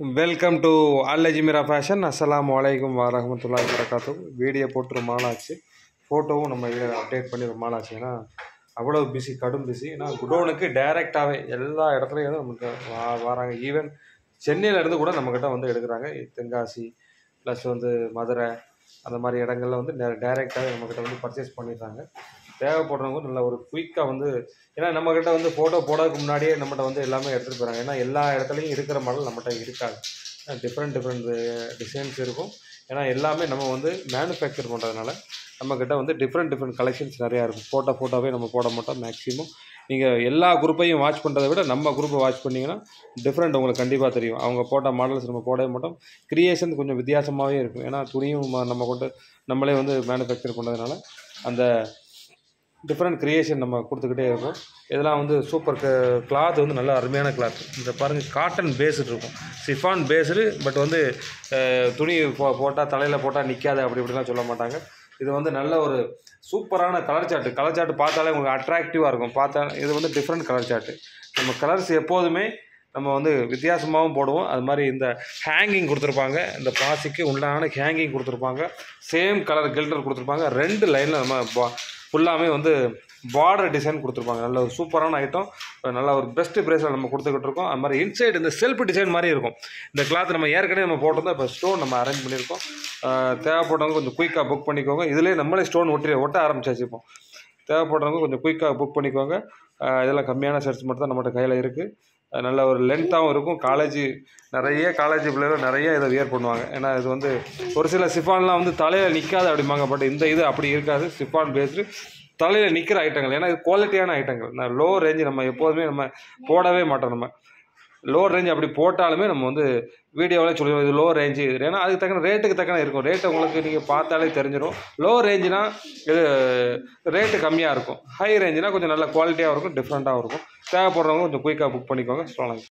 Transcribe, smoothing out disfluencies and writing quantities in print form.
Welcome to Al Ajmera Fashion. Assalamu alaikum wa rahmatullahi wa barakatuh. Video போட்டு ரொம்ப நாள் ஆச்சு. ஃபோட்டோவும் நம்ம இதில் அப்டேட் பண்ணி ரொம்ப நாள் ஆச்சு. ஏன்னா அவ்வளோ பிஸி, கடும் பிஸி. ஏன்னா குடோனுக்கு டைரெக்டாகவே எல்லா இடத்துலையும் நமக்கு வராங்க. ஈவன் சென்னையிலேருந்து கூட நம்மக்கிட்ட வந்து எடுக்கிறாங்க. தென்காசி ப்ளஸ் வந்து மதுரை அந்த மாதிரி இடங்கள்ல வந்து டைரெக்டாகவே நம்மக்கிட்ட வந்து பர்ச்சேஸ் பண்ணிடுறாங்க. தேவைப்படுறவங்க நல்ல ஒரு குயிக்காக வந்து, ஏன்னா நம்மக்கிட்ட வந்து ஃபோட்டோ போடுறதுக்கு முன்னாடியே நம்மகிட்ட வந்து எல்லாமே எடுத்துகிட்டு போகிறாங்க. ஏன்னா எல்லா இடத்துலையும் இருக்கிற மாடல் நம்மகிட்ட இருக்காது. டிஃப்ரெண்ட் டிசைன்ஸ் இருக்கும். ஏன்னா எல்லாமே நம்ம வந்து மேனுஃபேக்சர் பண்ணுறதுனால நம்மக்கிட்ட வந்து டிஃப்ரெண்ட் கலெக்ஷன்ஸ் நிறையா இருக்கும். ஃபோட்டோவே நம்ம போட மாட்டோம். மேக்ஸிமம் நீங்கள் எல்லா குரூப்பையும் வாட்ச் பண்ணுறதை விட நம்ம குரூப்பை வாட்ச் பண்ணிங்கன்னா டிஃப்ரெண்ட் உங்களுக்கு கண்டிப்பாக தெரியும். அவங்க போட்ட மாடல்ஸ் நம்ம போடவே மாட்டோம். க்ரியேஷன் கொஞ்சம் வித்தியாசமாகவே இருக்கும். ஏன்னா துணியும் நம்ம கொண்டு நம்மளே வந்து மேனுஃபேக்சர் பண்ணுறதுனால அந்த டிஃப்ரெண்ட் க்ரியேஷன் நம்ம கொடுத்துக்கிட்டே இருக்கும். இதெல்லாம் வந்து சூப்பர் கிளாத் வந்து நல்ல அருமையான கிளாத். இந்த பாருங்கள், காட்டன் பேஸ்டு இருக்கும், சிஃபான் பேஸ்டு. பட் வந்து துணி போட்டால் தலையில் போட்டால் நிற்காது அப்படி இப்படிலாம் சொல்ல மாட்டாங்க. இது வந்து நல்ல ஒரு சூப்பரான கலர் சார்ட்டு பார்த்தாலே உங்களுக்கு அட்ராக்டிவாக இருக்கும். பார்த்தா இது வந்து டிஃப்ரெண்ட் கலர் சார்ட்டு. நம்ம கலர்ஸ் எப்போதுமே நம்ம வந்து வித்தியாசமாகவும் போடுவோம். அது மாதிரி இந்த ஹேங்கிங் கொடுத்துருப்பாங்க. இந்த பாசிக்கு உண்டான ஹேங்கிங் கொடுத்துருப்பாங்க. சேம் கலர் கில்டர் கொடுத்துருப்பாங்க. 2 லைனில் நம்ம ஃபுல்லாமே வந்து பார்டர் டிசைன் கொடுத்துருப்பாங்க. நல்ல ஒரு சூப்பரான ஐட்டம். நல்ல ஒரு பெஸ்ட்டு ப்ரைஸில் நம்ம கொடுத்துக்கிட்டு இருக்கோம். அது மாதிரி இன்சைடு இந்த செல்ஃப் டிசைன் மாதிரி இருக்கும். இந்த கிளாத் நம்ம ஏற்கனவே நம்ம போட்டிருந்தோம். இப்போ ஸ்டோன் நம்ம அரேஞ்ச் பண்ணியிருக்கோம். தேவைப்படுறவங்க கொஞ்சம் குயிக்காக புக் பண்ணிக்கோங்க. இதிலே நம்மளே ஸ்டோன் ஒட்ட ஆரம்பிச்சாச்சு. இப்போ தேவைப்படுறவங்க கொஞ்சம் குயிக்காக புக் பண்ணிக்கோங்க. இதெல்லாம் கம்மியான ஷர்ட்ஸ் மட்டும் தான் நம்மகிட்ட கையில் இருக்குது. நல்ல ஒரு லென்த்தாகவும் இருக்கும். காலேஜ் பிள்ளைகள் நிறைய இதை வியர் பண்ணுவாங்க. ஏன்னா இது வந்து ஒரு சில சிஃபான்லாம் வந்து தலையில் நிற்காது அப்படிம்பாங்க. பட் இந்த இது அப்படி இருக்காது. சிஃபான் பேஸ்டு தலையில் நிற்கிற ஐட்டங்கள். ஏன்னா இது குவாலிட்டியான ஐட்டங்கள். நான் லோ ரேஞ்சு நம்ம எப்போதுமே நம்ம போடவே மாட்டோம். நம்ம லோ ரேஞ்ச் அப்படி போட்டாலுமே நம்ம வந்து வீடியோவில் சொல்லுவோம் இது லோ ரேஞ்சு. ஏன்னா அதுக்கு தக்கன ரேட்டுக்கு தக்கன இருக்கும். ரேட்டு உங்களுக்கு நீங்கள் பார்த்தாலே தெரிஞ்சிடும். லோ ரேஞ்சுனா இது ரேட்டு கம்மியாக இருக்கும். ஹை ரேஞ்சுனா கொஞ்சம் நல்ல குவாலிட்டியாக இருக்கும், டிஃப்ரெண்ட்டாகவும் இருக்கும். தேவைப்படுறவங்க கொஞ்சம் குயிக்காக புக் பண்ணிக்கோங்க. சொல்லலாம்.